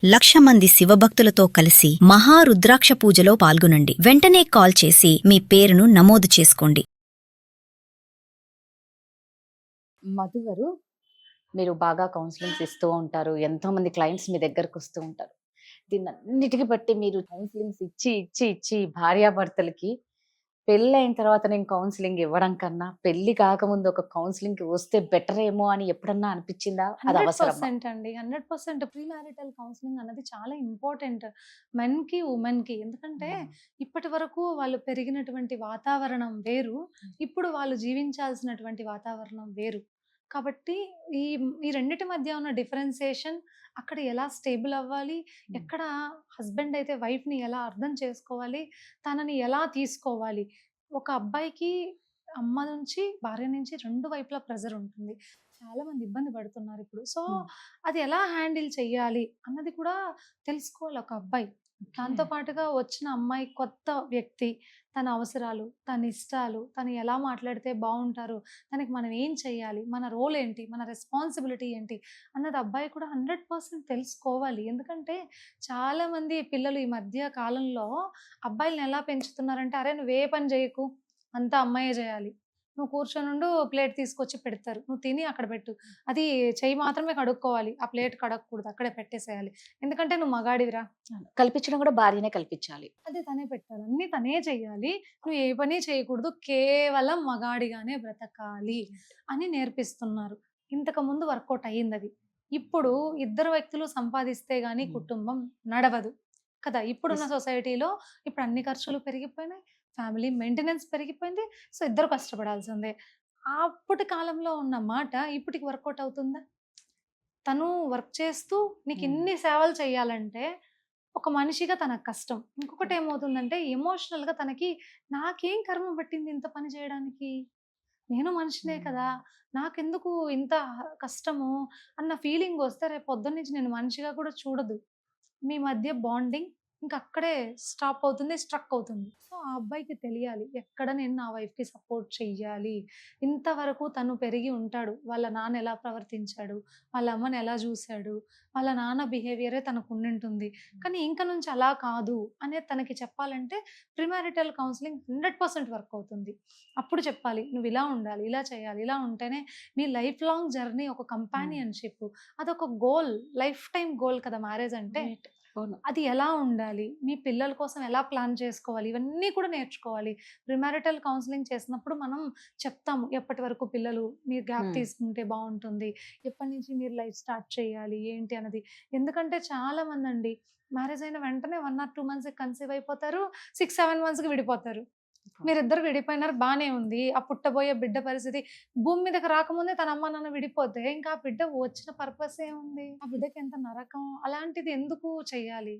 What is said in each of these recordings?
1,00,000 మంది శివభక్తులతో కలిసి మహారుద్రాక్ష పూజలో పాల్గొనండి. వెంటనే కాల్ చేసి మీ పేరును నమోదు చేసుకోండి. మధు గారు, మీరు బాగా కౌన్సిలింగ్స్ ఇస్తూ ఉంటారు. ఎంతో మంది క్లయింట్స్ మీ దగ్గరకు వస్తూ ఉంటారు. దీన్నన్నిటికి బట్టి మీరు కౌన్సిలింగ్స్ ఇచ్చి ఇచ్చి ఇచ్చి భార్యాభర్తలకి పెళ్ళైన తర్వాత నేను కౌన్సిలింగ్ ఇవ్వడం కన్నా పెళ్లి కాకముందు ఒక కౌన్సిలింగ్ వస్తే బెటర్ ఏమో అని ఎప్పుడన్నా అనిపించిందా? అది అవసరమా? 100% అండి. 100% ప్రీ మ్యారిటల్ కౌన్సిలింగ్ అన్నది చాలా ఇంపార్టెంట్ మెన్‌కి, వుమెన్‌కి. ఎందుకంటే ఇప్పటి వరకు వాళ్ళు పెరిగినటువంటి వాతావరణం వేరు. ఇప్పుడు వాళ్ళు జీవించాల్సినటువంటి వాతావరణం వేరు. కాబట్టి ఈ ఈ రెండిటి మధ్య ఉన్న డిఫరెన్సియేషన్, అక్కడ ఎలా స్టేబుల్ అవ్వాలి, ఎక్కడ హస్బెండ్ అయితే వైఫ్‌ని ఎలా అర్థం చేసుకోవాలి, తనని ఎలా తీసుకోవాలి. ఒక అబ్బాయికి అమ్మ నుంచి, భార్య నుంచి 2 వైపులా ప్రెషర్ ఉంటుంది. చాలా మంది ఇబ్బంది పడుతున్నారు ఇప్పుడు. సో, అది ఎలా హ్యాండిల్ చెయ్యాలి అన్నది కూడా తెలుసుకోవాలి ఒక అబ్బాయి. దాంతో పాటుగా వచ్చిన అమ్మాయి కొత్త వ్యక్తి, తన అవసరాలు, తన ఇష్టాలు, తను ఎలా మాట్లాడితే బావుంటారు, తనకి మనం ఏం చెయ్యాలి, మన రోల్ ఏంటి, మన రెస్పాన్సిబిలిటీ ఏంటి అన్నది అబ్బాయి కూడా 100% తెలుసుకోవాలి. ఎందుకంటే చాలామంది పిల్లలు ఈ మధ్య కాలంలో అబ్బాయిలని ఎలా పెంచుతున్నారంటే, "అరే! నువ్వే పని చేయకు, అంతా అమ్మాయే చేయాలి. నువ్వు కూర్చొనుండు, ప్లేట్ తీసుకొచ్చి పెడతారు. నువ్వు తిని అక్కడ పెట్టు. అది చెయ్యి మాత్రమే కడుక్కోవాలి. ఆ ప్లేట్ కడగకూడదు. అక్కడే పెట్టేసేయాలి. ఎందుకంటే నువ్వు మగాడివిరా." కల్పించడం కూడా భార్యనే కల్పించాలి. అదే తనే పెట్టాలి. అన్నీ తనే చెయ్యాలి. నువ్వు ఏ పని చేయకూడదు. కేవలం మగాడిగానే బ్రతకాలి అని నేర్పిస్తున్నారు. ఇంతకుముందు వర్కౌట్ అయ్యిందది. ఇప్పుడు ఇద్దరు వ్యక్తులు సంపాదిస్తే గాని కుటుంబం నడవదు కదా! ఇప్పుడున్న సొసైటీలో ఇప్పుడు అన్ని ఖర్చులు పెరిగిపోయినాయి. ఫ్యామిలీ మెయింటెనెన్స్ పెరిగిపోయింది. సో, ఇద్దరు కష్టపడాల్సిందే. అప్పటి కాలంలో ఉన్న మాట ఇప్పటికి వర్కౌట్ అవుతుందా? తను వర్క్ చేస్తూ నీకు ఇన్ని సేవలు చేయాలంటే ఒక మనిషిగా తనకు కష్టం. ఇంకొకటి ఏమవుతుందంటే ఎమోషనల్‌గా తనకి నాకేం కర్మ పట్టింది ఇంత పని చేయడానికి? నేను మనిషినే కదా! నాకెందుకు ఇంత కష్టము అన్న ఫీలింగ్ వస్తే రేపు పొద్దున్న నుంచి నేను మనిషిగా కూడా చూడదు. మీ మధ్య బాండింగ్ ఇంక అక్కడే స్టాప్ అవుతుంది. స్ట్రక్ అవుతుంది. సో, ఆ అబ్బాయికి తెలియాలి. ఎక్కడ నేను నా వైఫ్‌కి సపోర్ట్ చెయ్యాలి. ఇంతవరకు తను పెరిగి ఉంటాడు. వాళ్ళ నాన్న ఎలా ప్రవర్తించాడు, వాళ్ళ అమ్మని ఎలా జూసాడు, వాళ్ళ నాన్న బిహేవియరే తనకు ఉండింటుంది. కానీ ఇంక నుంచి అలా కాదు అనేది తనకి చెప్పాలంటే ప్రీమారిటల్ కౌన్సిలింగ్ 100% వర్క్ అవుతుంది. అప్పుడు చెప్పాలి. నువ్వు ఇలా ఉండాలి, ఇలా చేయాలి, ఇలా ఉంటేనే నీ లైఫ్ లాంగ్ జర్నీ ఒక కంపానియన్‌షిప్. అదొక గోల్. లైఫ్ టైమ్ గోల్ కదా మ్యారేజ్ అంటే. అవును. అది ఎలా ఉండాలి, మీ పిల్లల కోసం ఎలా ప్లాన్ చేసుకోవాలి, ఇవన్నీ కూడా నేర్చుకోవాలి. ప్రీమారిటల్ కౌన్సిలింగ్ చేసినప్పుడు మనం చెప్తాము. ఎప్పటి వరకు పిల్లలు మీరు గ్యాప్ తీసుకుంటే బావుంటుంది, ఎప్పటి నుంచి మీరు లైఫ్ స్టార్ట్ చేయాలి, ఏంటి అన్నది. ఎందుకంటే చాలా మందండి మ్యారేజ్ అయిన వెంటనే 1 ఆర్ 2 మంత్స్‌కి కన్సీవ్ అయిపోతారు. 6, 7 మంత్స్‌కి విడిపోతారు. మీరిద్దరు విడిపోయినారు బానే ఉంది. ఆ పుట్టబోయే బిడ్డ పరిస్థితి భూమి మీదకి రాకముందే తన అమ్మ, నాన్న విడిపోతే ఇంకా ఆ బిడ్డ వచ్చిన పర్పస్ ఏముంది? ఆ బిడ్డకి ఎంత నరకం. అలాంటిది ఎందుకు చెయ్యాలి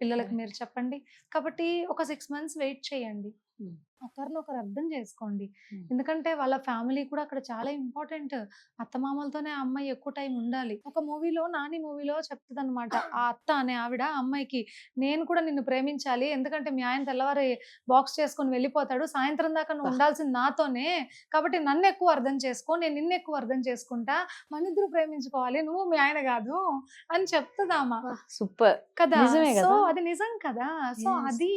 పిల్లలకి మీరు చెప్పండి. కాబట్టి ఒక 6 మంత్స్ వెయిట్ చేయండి. ఒకరినొకరు అర్థం చేసుకోండి. ఎందుకంటే వాళ్ళ ఫ్యామిలీ కూడా అక్కడ చాలా ఇంపార్టెంట్. అత్తమామలతోనే ఆ అమ్మాయి ఎక్కువ టైం ఉండాలి. ఒక మూవీలో 'నాని' మూవీలో చెప్తదనమాట. ఆ అత్త అనే ఆవిడ అమ్మాయికి, "నేను కూడా నిన్ను ప్రేమించాలి. ఎందుకంటే మీ ఆయన తెల్లవారి బాక్స్ చేసుకొని వెళ్ళిపోతాడు. సాయంత్రం దాకా నువ్వు ఉండాల్సింది నాతోనే. కాబట్టి నన్ను ఎక్కువ అర్థం చేసుకో. నేను నిన్ను ఎక్కువ అర్థం చేసుకుంటా. మనిద్దరం ప్రేమించుకోవాలి. నువ్వు మీ ఆయన కాదు" అని చెప్తదామ. సూపర్ కదా! నిజమే సో, కదా! అది నిజం కదా! సో, అది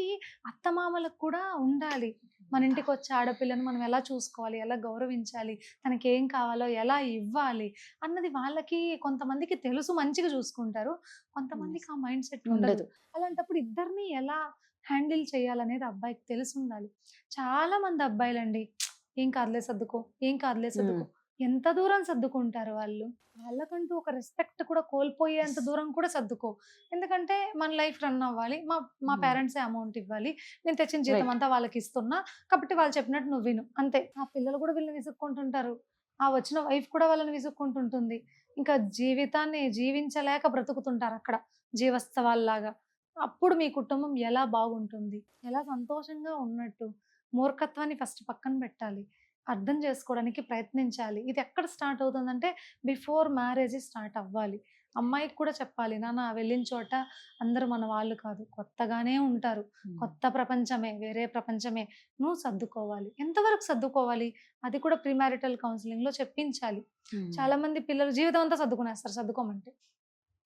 అత్తమామలకు కూడా ఉండాలి. మన ఇంటికొచ్చే ఆడపిల్లని మనం ఎలా చూసుకోవాలి, ఎలా గౌరవించాలి, తనకేం కావాలో ఎలా ఇవ్వాలి అన్నది వాళ్ళకి కొంతమందికి తెలుసు, మంచిగా చూసుకుంటారు. కొంతమందికి ఆ మైండ్ సెట్ ఉండదు. అలాంటప్పుడు ఇద్దరిని ఎలా హ్యాండిల్ చేయాలనేది అబ్బాయికి తెలిసుండాలి. చాలా మంది అబ్బాయిలండి, "ఏం కాదులే సర్దుకో, ఏం కాదులే సర్దుకో." ఎంత దూరం సర్దుకుంటారు వాళ్ళు? వాళ్ళకంటూ ఒక రెస్పెక్ట్ కూడా కోల్పోయేంత దూరం కూడా సర్దుకో. ఎందుకంటే మన లైఫ్ రన్ అవ్వాలి. మా మా పేరెంట్సే అమౌంట్ ఇవ్వాలి. నేను తెచ్చిన జీతం అంతా వాళ్ళకిస్తున్నా. కాబట్టి వాళ్ళు చెప్పినట్టు నువ్వు విను. అంతే. ఆ పిల్లలు కూడా వీళ్ళని విసుక్కుంటుంటారు. ఆ వచ్చిన వైఫ్ కూడా వాళ్ళని విసుక్కుంటుంటుంది. ఇంకా జీవితాన్ని జీవించలేక బ్రతుకుతుంటారక్కడ జీవస్తవాల్లాగా. అప్పుడు మీ కుటుంబం ఎలా బాగుంటుంది? ఎలా సంతోషంగా ఉన్నట్టు? మూర్ఖత్వాన్ని ఫస్ట్ పక్కన పెట్టాలి. అర్థం చేసుకోవడానికి ప్రయత్నించాలి. ఇది ఎక్కడ స్టార్ట్ అవుతుందంటే బిఫోర్ మ్యారేజే స్టార్ట్ అవ్వాలి. అమ్మాయికి కూడా చెప్పాలి, నాన్న వెళ్ళిన చోట అందరూ మన వాళ్ళు కాదు. కొత్తగానే ఉంటారు. కొత్త ప్రపంచమే, వేరే ప్రపంచమే. నువ్వు సర్దుకోవాలి. ఎంతవరకు సర్దుకోవాలి? అది కూడా ప్రీమారిటల్ కౌన్సిలింగ్‌లో చెప్పించాలి. చాలా మంది పిల్లలు జీవితం అంతా సర్దుకునేస్తారు సర్దుకోమంటే.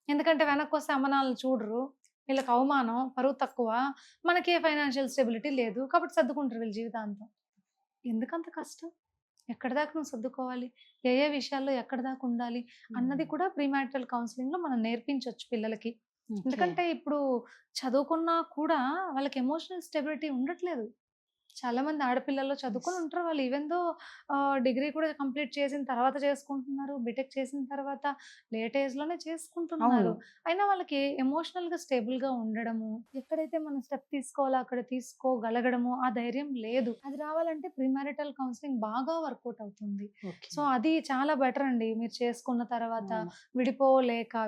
ఎందుకంటే వెనక్కొస్తే అమ్మనాన్నలు చూడరు. వీళ్ళకి అవమానం, పరువు తక్కువ. మనకే ఫైనాన్షియల్ స్టెబిలిటీ లేదు. కాబట్టి సర్దుకుంటారు వీళ్ళు జీవితాంతం. ఎందుకంత కష్టం? ఎక్కడి దాకా నువ్వు సర్దుకోవాలి? ఏ ఏ విషయాల్లో ఎక్కడి దాకా ఉండాలి? అన్నది కూడా ప్రీ మ్యారిటల్ కౌన్సెలింగ్‌లో మనం నేర్పించొచ్చు పిల్లలకి. ఓకే. ఎందుకంటే ఇప్పుడు చదువుకున్నా కూడా వాళ్ళకి ఎమోషనల్ స్టెబిలిటీ ఉండట్లేదు. చాలా మంది ఆడపిల్లల్లో చదువుకొని Yes. ఉంటారు. వాళ్ళు ఈవెన్ దో డిగ్రీ కూడా కంప్లీట్ చేసిన తర్వాత చేసుకుంటున్నారు. బీటెక్ చేసిన తర్వాత లేట్ ఏజ్‌లోనే చేసుకుంటున్నారు. అవును. అయినా వాళ్ళకి ఎమోషనల్‌గా స్టేబుల్‌గా ఉండడము, ఎక్కడైతే మనం స్టెప్ తీసుకోవాలో అక్కడ తీసుకోగలగడము, ఆ ధైర్యం లేదు. అది రావాలంటే ప్రీ మ్యారిటల్ కౌన్సెలింగ్ బాగా వర్కౌట్ అవుతుంది. ఓకే. సో, అది చాలా బెటర్ అండి. మీరు చేసుకున్న తర్వాత అవును.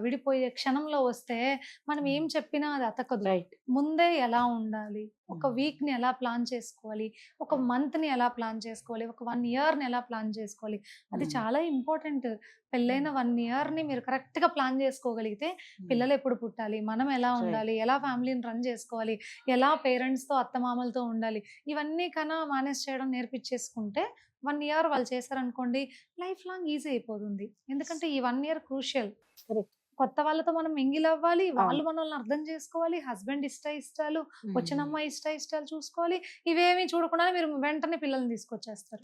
విడిపోయే క్షణంలో వస్తే మనం ఏం చెప్పినా అది అతకదు. రైట్. ముందే ఎలా ఉండాలి? ఒక వీక్‌ని ఎలా ప్లాన్ చేసుకోవాలి? ఒక మంత్‌ని ఎలా ప్లాన్ చేసుకోవాలి? ఒక 1 ఇయర్‌ని ఎలా ప్లాన్ చేసుకోవాలి? అది చాలా ఇంపార్టెంట్. పెళ్ళైన 1 ఇయర్‌ని మీరు కరెక్ట్‌గా ప్లాన్ చేసుకోగలిగితే పిల్లలు ఎప్పుడు పుట్టాలి? మనం ఎలా రైట్. ఉండాలి? ఎలా ఫ్యామిలీని రన్ చేసుకోవాలి? ఎలా పేరెంట్స్‌తో, అత్తమామలతో ఉండాలి? ఇవన్నీ మేనేజ్ చేయడం నేర్పించేసుకుంటే 1 ఇయర్ వాళ్ళు చేశారనుకోండి లైఫ్ లాంగ్ ఈజీ అయిపోతుంది. ఎందుకంటే ఈ 1 ఇయర్ క్రూషియల్. కరెక్ట్. కొత్త వాళ్ళతో మనం మింగిల్ అవ్వాలి. వాళ్ళు అవును. మనల్ని అర్థం చేసుకోవాలి. హస్బెండ్ ఇష్టాలు, వచ్చిన అమ్మాయి ఇష్టాలు చూసుకోవాలి. ఇవేమీ చూడకుండానే మీరు వెంటనే పిల్లల్ని తీసుకొచ్చేస్తారు.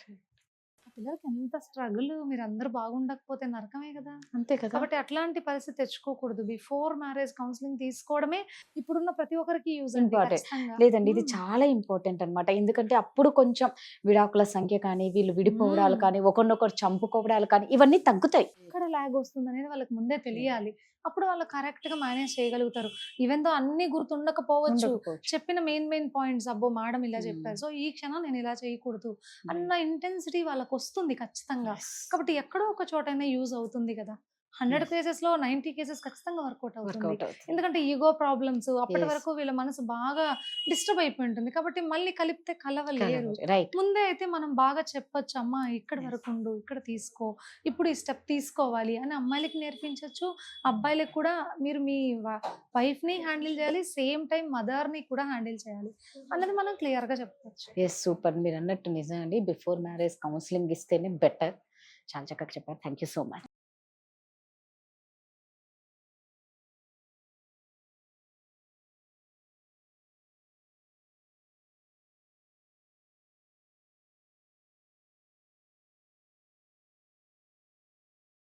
ఆ పిల్లలకి ఎంత స్ట్రగుల్, మీరందరూ బాగుండకపోతే నరకమే కదా! అంతే కదా! కాబట్టి అట్లాంటి పరిస్థితి తెచ్చుకోకూడదు. బిఫోర్ మ్యారేజ్ కౌన్సెలింగ్ తీసుకోవడమే ఇప్పుడున్న ప్రతి ఒక్కరికి యూజ్ అండి ఇంపార్టెంట్. ఖచ్చితంగా. లేదండి, ఇది హ్మ్. చాలా ఇంపార్టెంట్ అన్నమాట. ఎందుకంటే అప్పుడు కొంచెం విడాకుల సంఖ్య కానీ, వీళ్ళు విడిపోవడాలు హ్మ్. కానీ, ఒకరినొకరు చంపుకోవడాలు కానీ ఇవన్నీ తగ్గుతాయి. ఎక్కడ లాగ్ వస్తుందనేది వాళ్ళకి ముందే తెలియాలి. అప్పుడు వాళ్ళు కరెక్ట్‌గా మేనేజ్ చేయగలుగుతారు. ఈవెన్ దో అన్నీ గుర్తుండకపోవచ్చు. ఉండకపోవచ్చు. చెప్పిన మెయిన్ పాయింట్స్ అబ్బో! మేడం ఇలా హ్మ్. చెప్పారు. సో, ఈ క్షణం నేను ఇలా చేయకూడదు అన్న రైట్. ఇంటెన్సిటీ వాళ్ళకొస్తుంది ఖచ్చితంగా. యెస్. కాబట్టి ఎక్కడో ఒక చోటైనా యూజ్ అవుతుంది కదా! 100 యెస్. కేసెస్‌లో 90 కేసెస్ ఖచ్చితంగా వర్కౌట్ అవుతుంది. వర్కౌట్ అవుతుంది. ఎందుకంటే ఈగో ప్రాబ్లమ్స్ అప్పటి యెస్. వరకు వీళ్ళ మనసు బాగా డిస్టర్బ్ అయిపోయి ఉంటుంది. కాబట్టి మళ్ళీ కలిపితే కలవలేరు. కలవరు. రైట్. ముందే అయితే మనం బాగా చెప్పొచ్చు. అమ్మా ఇక్కడి యెస్. వరకు ఉండు. ఇక్కడ తీసుకో. ఇప్పుడు ఈ స్టెప్ తీసుకోవాలి అని అమ్మాయిలకి నేర్పించొచ్చు. అబ్బాయిలకి కూడా మీరు మీ వైఫ్‌ని హ్యాండిల్ చేయాలి. సేమ్ టైమ్ మదర్‌ని కూడా హ్యాండిల్ చేయాలి అన్నది మనం క్లియర్‌గా చెప్పొచ్చు. యెస్. సూపర్. మీరన్నట్టు నిజం అండి. బిఫోర్ మ్యారేజ్ కౌన్సెలింగ్ ఇస్తేనే బెటర్. చాలా చక్కగా చెప్పారు. Thank you so much.